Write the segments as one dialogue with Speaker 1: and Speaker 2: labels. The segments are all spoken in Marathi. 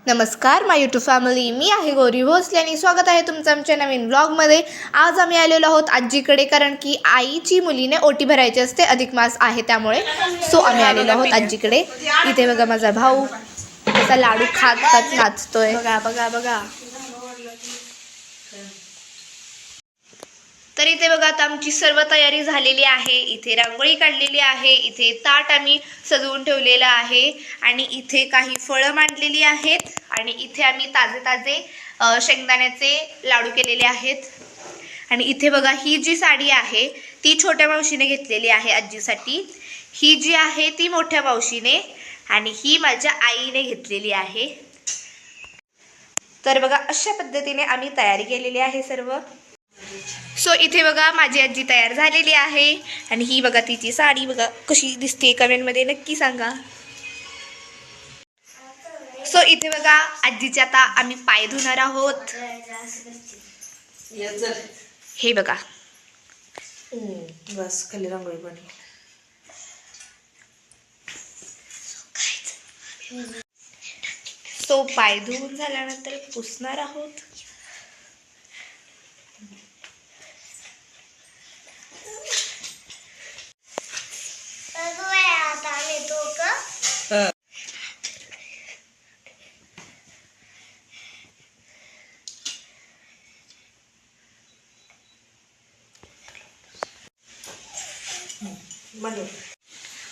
Speaker 1: नमस्कार माय यूट्यूब फॅमिली, मी आहे गौरी भोसले आणि स्वागत आहे तुमचं आमच्या नवीन ब्लॉगमध्ये। आज आम्ही आलेलो आहोत आजीकडे, कारण की आईची मुलीने ओटी भरायची असते, अधिक मास आहे त्यामुळे। सो आम्ही आलेलो आहोत आजीकडे। इथे बघा माझा भाऊ कसा लाडू खात खात नाचतोय, बघा बघा बघा। तर इथे बघा आता आमची सर्व तयारी झालेली आहे। इथे रांगोळी काढलेली आहे, इथे ताट आम्ही सजवून ठेवलेलं आहे आणि इथे काही फळं मांडलेली आहेत आणि इथे आम्ही ताजे ताजे शेंगदाण्याचे लाडू केलेले आहेत। आणि इथे बघा ही जी साडी आहे ती छोट्या मावशीने घेतलेली आहे आजीसाठी, ही जी आहे ती मोठ्या मावशीने आणि ही माझ्या आईने घेतलेली आहे। तर बघा अशा पद्धतीने आम्ही तयारी केलेली आहे सर्व। सो इथे बघा माझी आजी तयार झालेली आहे आणि ही बघा तिची साडी बघा कशी दिसते, कमेंटमध्ये नक्की सांगा। सो इथे बघा आजीचे आता आम्ही पाय धुणार आहोत, हे बघा।
Speaker 2: बस खाली रांगोळी बनली।
Speaker 1: सो पाय धुवून झाल्यानंतर पुसणार आहोत।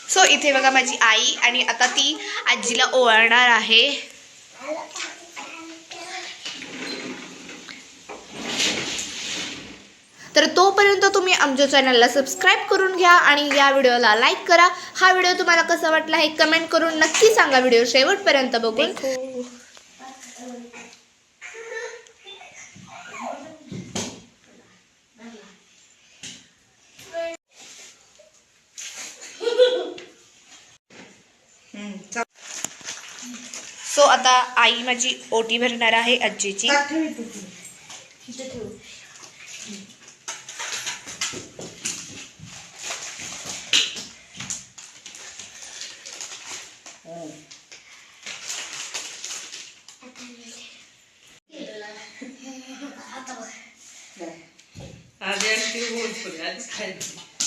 Speaker 1: सो इथे बघा माझी आई आणि आता ती आजीला ओवाळणार आहे। तर तोपर्यंत तुम्ही आमच्या चॅनलला सबस्क्राईब करून घ्या आणि या व्हिडिओला लाईक करा। हा व्हिडिओ तुम्हाला कसा वाटला हे कमेंट करून नक्की सांगा, व्हिडिओ शेवटपर्यंत बघून। सो आता आई माझी ओटी भरणार आहे आजीची।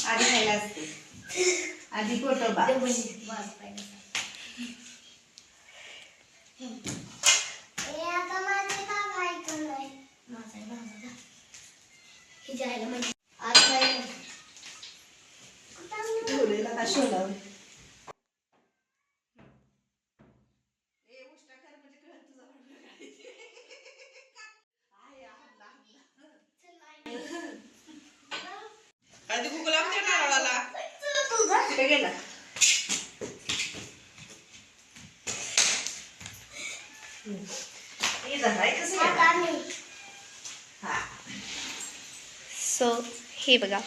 Speaker 2: आधी खायला असते, आधी फोटोबा। आधी कुकला आमच्या नारळाला कुठे गेला?
Speaker 1: सो हे बघा